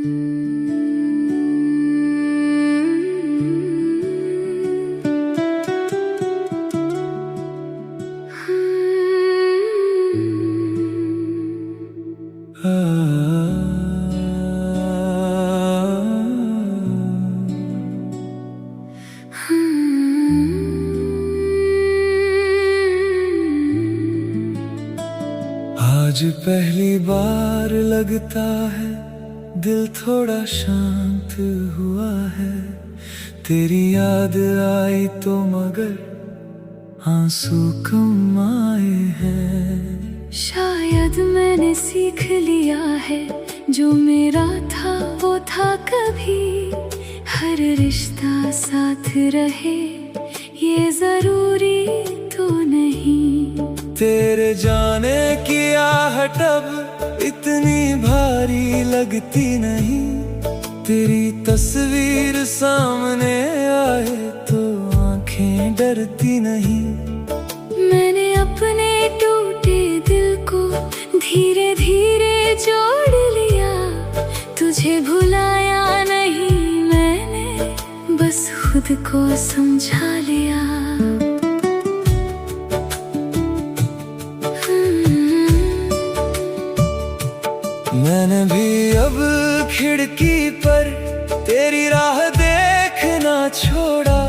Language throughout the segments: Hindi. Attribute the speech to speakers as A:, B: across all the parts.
A: आज पहली बार लगता है दिल थोड़ा शांत हुआ है। तेरी याद आई तो मगर आंसू कम आए हैं।
B: शायद मैंने सीख लिया है जो मेरा था वो था कभी। हर रिश्ता साथ रहे ये जरूरी तो नहीं।
A: तेरे जाने की आहट अब इतनी भारी लगती नहीं। तेरी तस्वीर सामने आए तो आंखें डरती नहीं।
B: मैंने अपने टूटे दिल को धीरे धीरे जोड़ लिया। तुझे भुलाया नहीं मैंने, बस खुद को समझा लिया।
A: मैंने भी अब खिड़की पर तेरी राह देखना छोड़ा।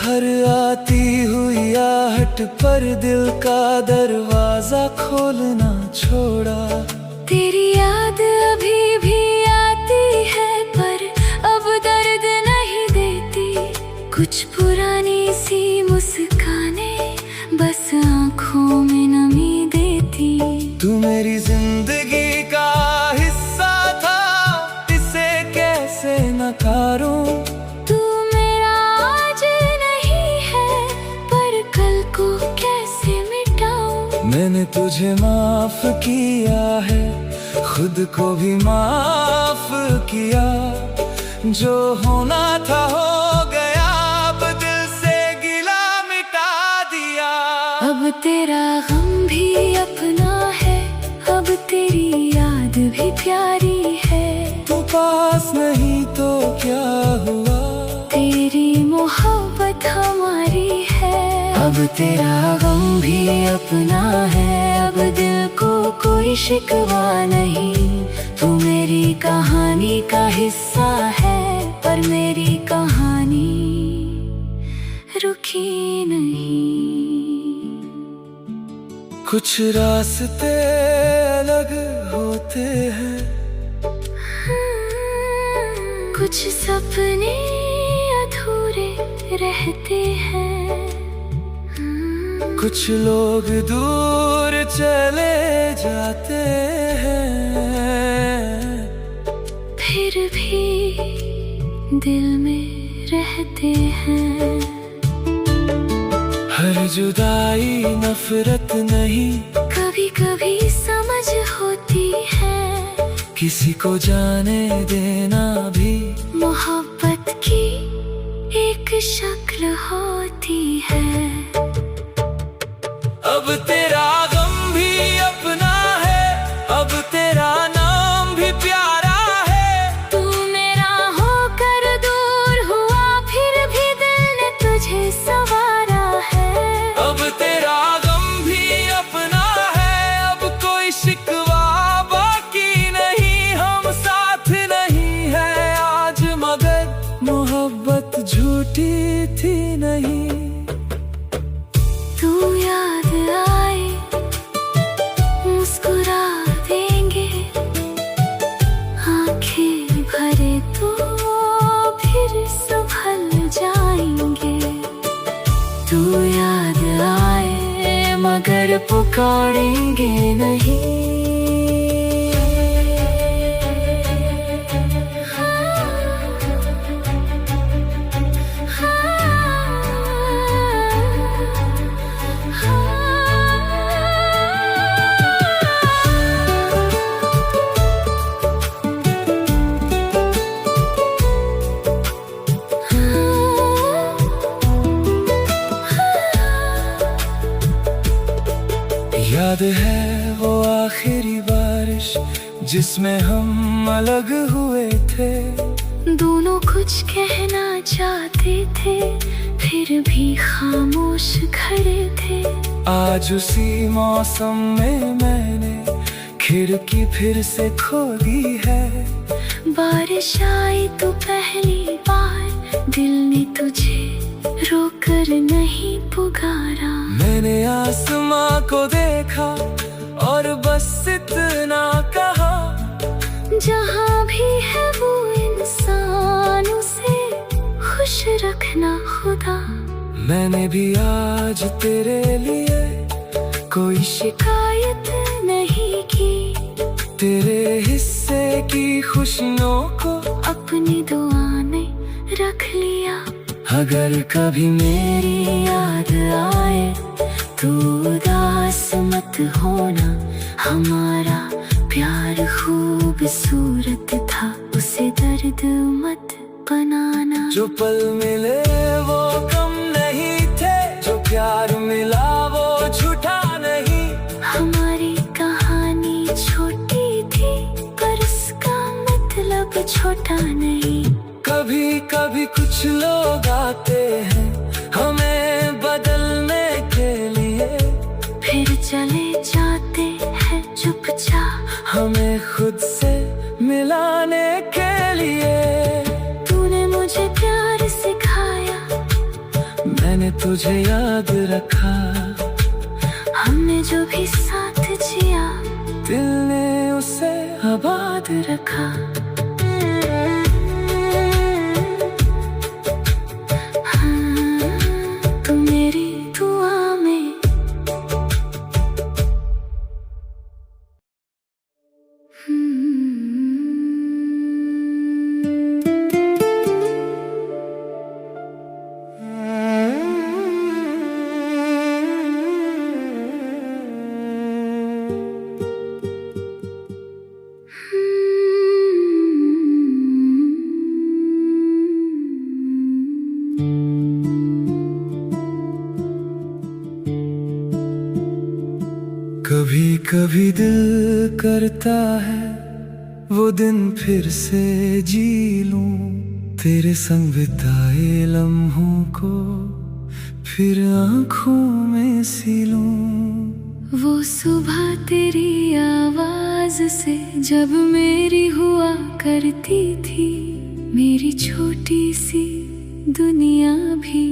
A: हर आती हुई आहट पर दिल का दरवाजा खोलना छोड़ा।
B: तेरी याद अभी भी आती है पर अब दर्द नहीं देती। कुछ पुरानी सी मुस्कानें बस आँखों में नमी देती।
A: तू मेरी जिंदगी का हिस्सा था, इसे कैसे नकारूं।
B: तू मेरा आज नहीं है पर कल को कैसे मिटाऊं।
A: मैंने तुझे माफ किया है, खुद को भी माफ किया। जो होना था हो गया, अब दिल से गिला मिटा दिया।
B: अब तेरा गम भी अपना है, अब तेरी याद भी प्यारी है।
A: तू पास नहीं तो क्या हुआ,
B: तेरी मोहब्बत हमारी है। अब तेरा गम भी अपना है, अब दिल को कोई शिकवा नहीं। तू मेरी कहानी का हिस्सा है पर मेरी कहानी रुकी नहीं।
A: कुछ रास्ते अलग होते हैं,
B: कुछ सपने अधूरे रहते हैं।
A: कुछ लोग दूर चले जाते हैं,
B: फिर भी दिल में रहते हैं।
A: हर जुदाई नफरत नहीं,
B: कभी कभी समझ होती है।
A: किसी को जाने देना भी
B: मोहब्बत की एक शक्ल होती है।
A: अब तेरा गम भी अपना है, अब तेरा नाम भी प्यारा है।
B: तू मेरा होकर दूर हुआ फिर भी दिल ने तुझे संवारा है।
A: अब तेरा गम भी अपना है, अब कोई शिकवा बाकी नहीं। हम साथ नहीं है आज मगर मोहब्बत झूठी थी नहीं।
B: तू याद आए मुस्कुरा देंगे, आंखें भरे तो फिर संभल जाएंगे। तू याद आए मगर पुकारेंगे नहीं।
A: याद है वो जिसमें हम अलग हुए थे।
B: दोनों कुछ कहना चाहते थे, फिर भी खामोश खड़े थे।
A: आज उसी मौसम में मैंने खिड़की फिर से खोली है।
B: बारिश आई तो पहली बार दिल ने तुझे रोकर नहीं पुकारा।
A: मैंने आसमां को देखा और बस इतना कहा,
B: जहाँ भी है वो इंसान, उसे खुश रखना खुदा।
A: मैंने भी आज तेरे लिए कोई
B: शिकायत नहीं की,
A: तेरे हिस्से की खुशियों को
B: अपनी दुआ में रख लिया।
A: अगर कभी मेरी याद आए तो उदास मत होना, हमारा प्यार खूबसूरत था, उसे दर्द मत बनाना। जो पल मिले वो कम नहीं थे, जो प्यार मिला वो झूठा नहीं।
B: हमारी कहानी छोटी थी, पर इसका मतलब छोटा नहीं।
A: कभी कभी कुछ लोग आते हैं हमें बदलने के लिए,
B: फिर चले जाते हैं चुपचाप
A: हमें खुद से मिलाने के लिए।
B: तूने मुझे प्यार सिखाया,
A: मैंने तुझे याद रखा।
B: हमने जो भी साथ जिया,
A: दिल ने उसे आबाद रखा।
B: हाँ, तू मेरी दुआ में।
A: कभी कभी दिल करता है वो दिन फिर से जी लूं, तेरे संग बिताए लम्हों को फिर आँखों में सी लूं।
B: वो सुबह तेरी आवाज से जब मेरी हुआ करती थी, मेरी छोटी सी दुनिया भी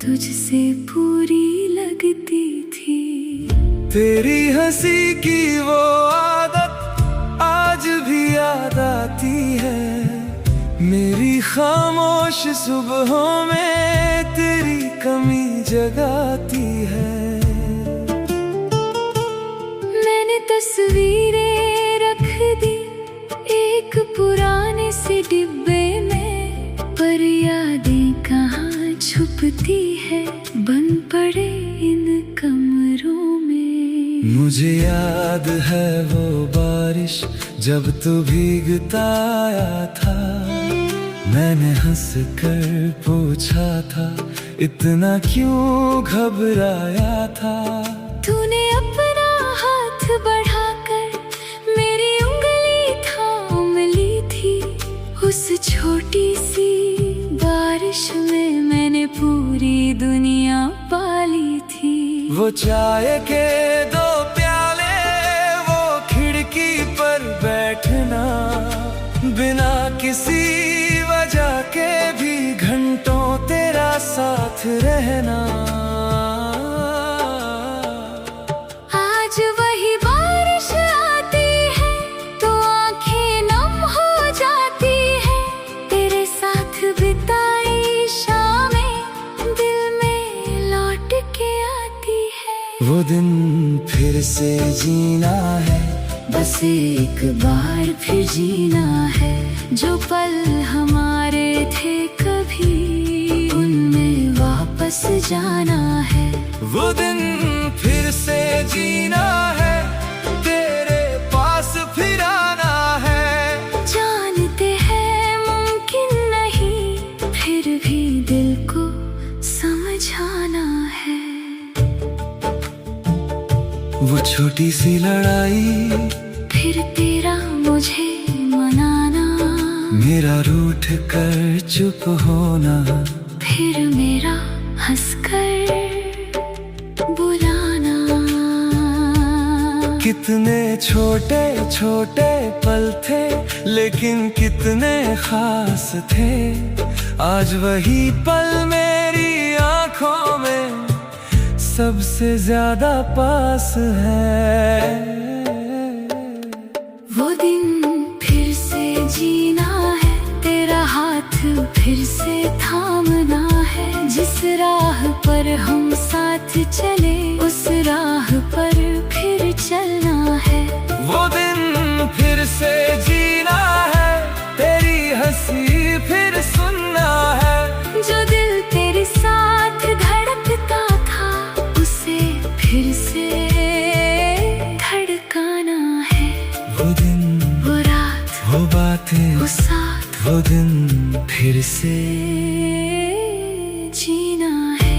B: तुझसे पूरी लगती थी।
A: तेरी हंसी की वो आदत आज भी याद आती है, मेरी खामोश सुबहों में तेरी कमी जगाती है।
B: मैंने तस्वीरें रख दी एक पुराने से डिब्बे में, पर यादें कहाँ छुपती है बंद पड़े इन कमरों में।
A: मुझे याद है वो बारिश जब तू भीगता आया था, मैंने हंस कर पूछा था इतना क्यों घबराया था।
B: तूने अपना हाथ बढ़ाकर मेरी उंगली थाम ली थी, उस छोटी सी बारिश में मैंने पूरी दुनिया पाली थी।
A: वो चाय के दो प्याले, वो खिड़की पर बैठना, बिना किसी वजह के भी घंटों तेरा साथ रहना।
B: आज वही बारिश आती है तो आंखें नम हो जाती है, तेरे साथ बिताई शामें दिल में लौट के आती है।
A: वो दिन फिर से जीना है,
B: बस एक बार फिर जीना है। जो पल हमारे थे कभी उनमें वापस जाना है।
A: वो दिन फिर से जीना है, तेरे पास फिर आना है।
B: जानते हैं मुमकिन नहीं, फिर भी दिल को समझाना है।
A: वो छोटी सी लड़ाई
B: फिर तेरा मुझ
A: उठ कर चुप होना,
B: फिर मेरा हंसकर बुलाना।
A: कितने छोटे छोटे पल थे लेकिन कितने खास थे, आज वही पल मेरी आंखों में सबसे ज्यादा पास है।
B: वो दिन फिर से जीना है, तेरा हाथ फिर से थामना है। जिस राह पर हम साथ चले उस राह पर फिर चलना है।
A: वो दिन फिर से जीना है, तेरी हंसी फिर सुनना है।
B: जो दिल तेरे साथ धड़कता था उसे फिर से धड़काना है।
A: वो दिन,
B: वो रात,
A: वो बातें,
B: वो साथ,
A: वो दिन फिर से
B: जीना है।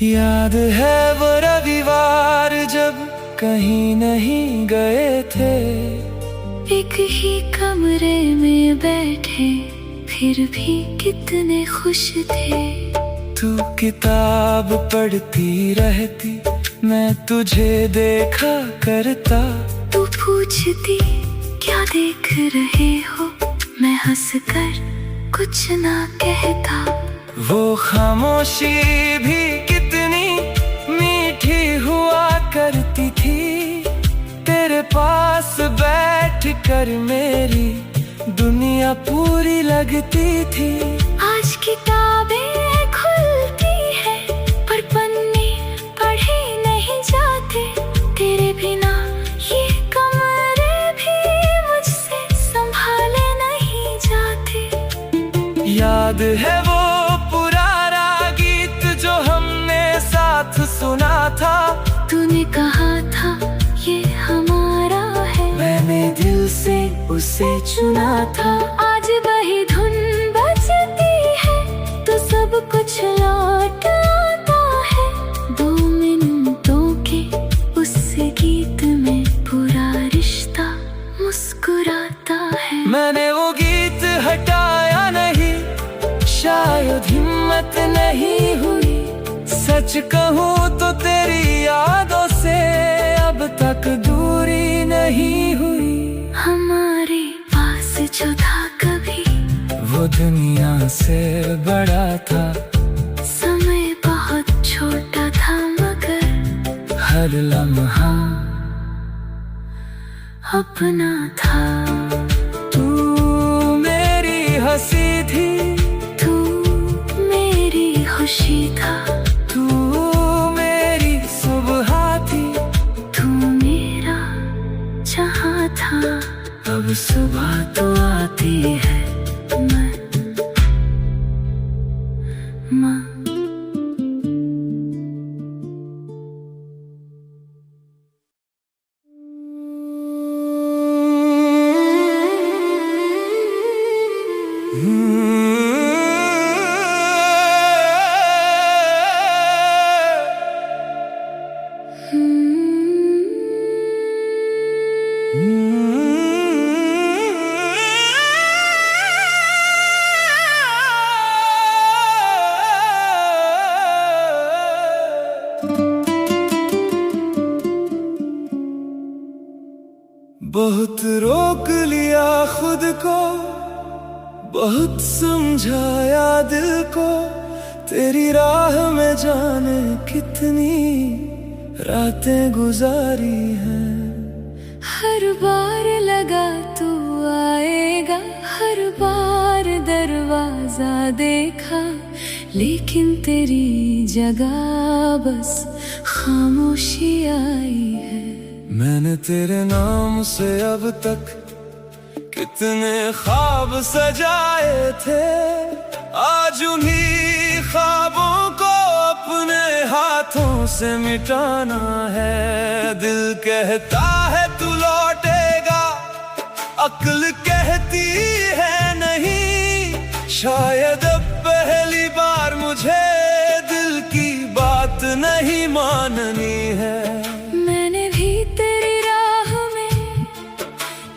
A: याद है वो रविवार जब कहीं नहीं गए थे,
B: एक ही कमरे में बैठे फिर भी कितने खुश थे।
A: तू किताब पढ़ती रहती, मैं तुझे देखा करता।
B: तू पूछती क्या देख रहे हो, मैं हंसकर कुछ ना कहता।
A: वो खामोशी भी कितनी मीठी हुआ करती थी, तेरे पास बैठ कर मेरी दुनिया पूरी लगती थी।
B: आज किताबें खुलती है पर पन्ने पढ़े नहीं जाते, तेरे बिना ये कमरे भी मुझसे संभाले नहीं जाते।
A: याद है वो पुराना गीत जो हमने साथ सुना था,
B: तूने कहा था ये हमारा है,
A: मैंने दिल से उसे चुना था।
B: आज वही धुन बजती है तो सब कुछ लौट आता है। 2 मिनटों के उस गीत में पूरा रिश्ता मुस्कुराता है।
A: मैंने वो गीत हटाया नहीं, शायद हिम्मत नहीं हुई। सच कहूँ तो तेरी यादों से अब तक दूरी नहीं हुई।
B: हमारे पास जो था कभी
A: वो दुनिया से बड़ा था,
B: समय बहुत छोटा था मगर
A: हर लम्हा
B: अपना था।
A: तू मेरी हंसी थी,
B: तू मेरी खुशी था,
A: तू मेरी सुबह थी,
B: तू मेरा जहां था।
A: अब सुबह तो आती है
B: माँ।
A: बहुत रोक लिया खुद को, बहुत समझाया दिल को, तेरी राह में जाने कितनी रातें गुजारी हैं।
B: हर बार लगा तू आएगा, हर बार दरवाजा देखा, लेकिन तेरी जगह बस खामोशी आई है।
A: मैंने तेरे नाम से अब तक कितने ख्वाब सजाए थे, आज उन्हीं ख्वाबों को अपने हाथों से मिटाना है। दिल कहता है तू लौटेगा, अक्ल कहती है नहीं, शायद अब पहली बार मुझे दिल की बात नहीं माननी है।
B: मैंने भी तेरी राह में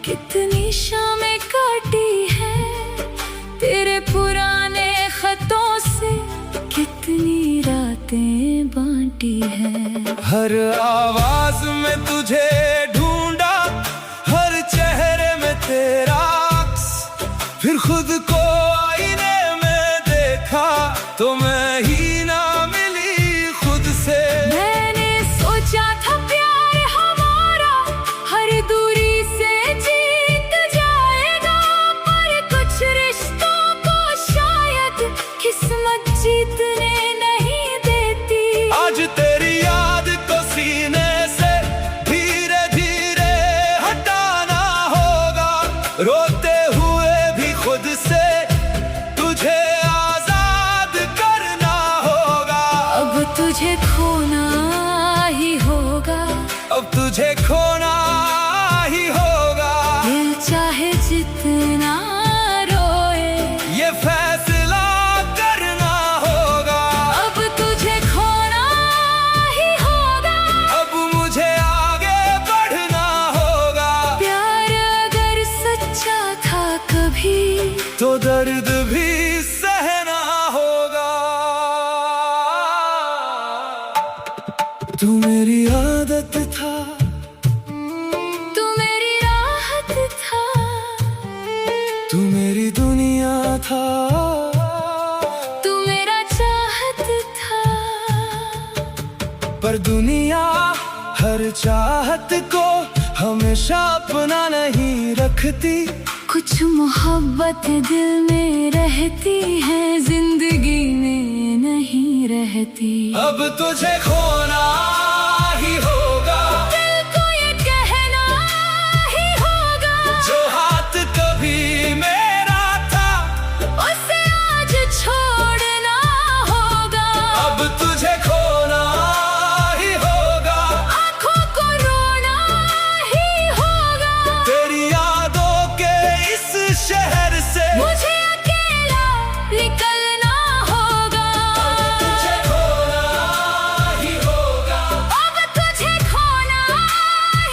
B: कितनी शामें काटी है, तेरे पुराने खतों से कितनी रातें बांटी है।
A: हर आवाज में तुझे ढूंढा, हर चेहरे में तेरा अक्स, फिर खुद को आईने में देखा तो मैं ही ना मिली खुद से।
B: मैंने सोचा था प्यार हमारा हर दूरी से जीत जाएगा, पर कुछ रिश्तों को शायद किस्मत जीतने नहीं देती।
A: आज तेरी याद को सीने से धीरे धीरे हटाना होगा, रोते हुए भी खुद से तुझे आजाद करना होगा।
B: अब तुझे खोना ही होगा,
A: अब तुझे खोना ही होगा।
B: दिल चाहे जितना रोए,
A: ये फैसला करना होगा।
B: अब तुझे खोना ही होगा।
A: अब मुझे आगे बढ़ना होगा।
B: प्यार अगर सच्चा था कभी,
A: तो दर्द भी सहना होगा। तू मेरी आदत था,
B: तू मेरी राहत था,
A: तू मेरी दुनिया था,
B: तू मेरा चाहत था।
A: पर दुनिया हर चाहत को हमेशा अपना नहीं रखती।
B: कुछ मोहब्बत दिल में रहती है, जिंदगी में नहीं रहती।
A: अब तुझे खोना ही होगा,
B: दिल को ये कहना ही होगा,
A: जो हाथ कभी मेरा था
B: उसे आज छोड़ना होगा।
A: अब तुझे खोना ही होगा,
B: आँखों को रोना ही होगा,
A: तेरी यादों के इस शहर से
B: मुझे अकेला निकलना होगा।
A: तुझे खोना ही होगा।
B: अब तुझे खोना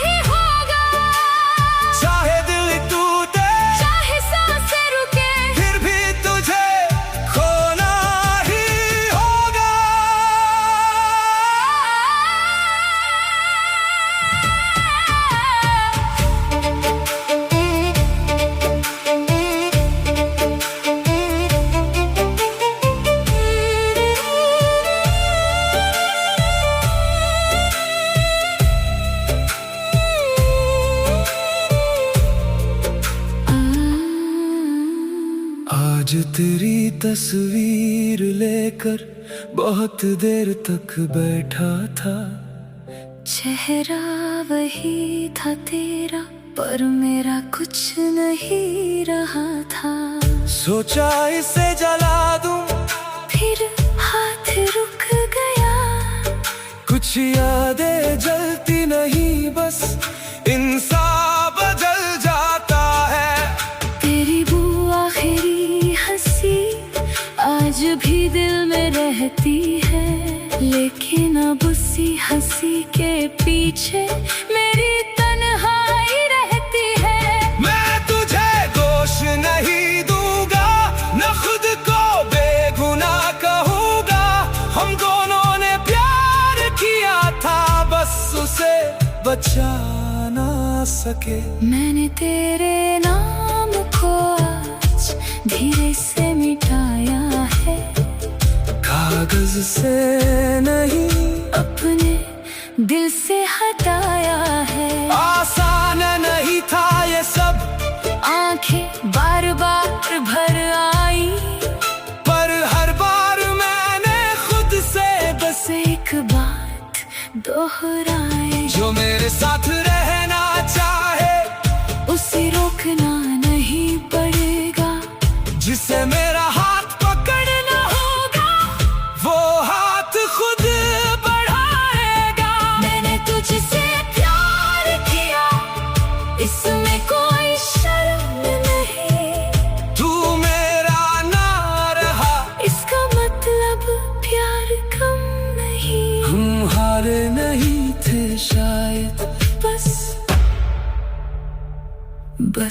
B: ही होगा,
A: चाहे दिल टूटे,
B: चाहे सांसें रुके,
A: फिर भी तुझे खोना ही होगा। आज तेरी तस्वीर लेकर बहुत देर तक बैठा था।
B: चेहरा वही था तेरा, पर मेरा कुछ नहीं रहा था।
A: सोचा इसे जला दूं,
B: फिर हाथ रुक गया,
A: कुछ यादें जलती नहीं, बस इंसान बदल जाता है।
B: तेरी वो आखिरी हंसी आज भी दिल में रहती है, लेकिन अब उसी हंसी के पीछे मेरी तन्हाई रहती है।
A: मैं तुझे दोष नहीं दूंगा, न खुद को बेगुनाह कहूंगा। हम दोनों ने प्यार किया था, बस उसे बचा ना सके।
B: मैंने तेरे नाम को आज धीरे से मिटाया है,
A: कागज से नहीं
B: अपने दिल से हटाया है।
A: आसान नहीं था ये सब,
B: आंखें बार बार भर आई,
A: पर हर बार मैंने खुद से बस
B: एक बात दोहराई।
A: जो मेरे साथ रहना चाहे
B: उसे रोकना नहीं पड़ेगा,
A: जिसे मेरा हाथ पकड़ना होगा वो हाथ खुद बढ़ाएगा।
B: मैंने तुझसे प्यार किया, इसमें कोई शर्म शायद बस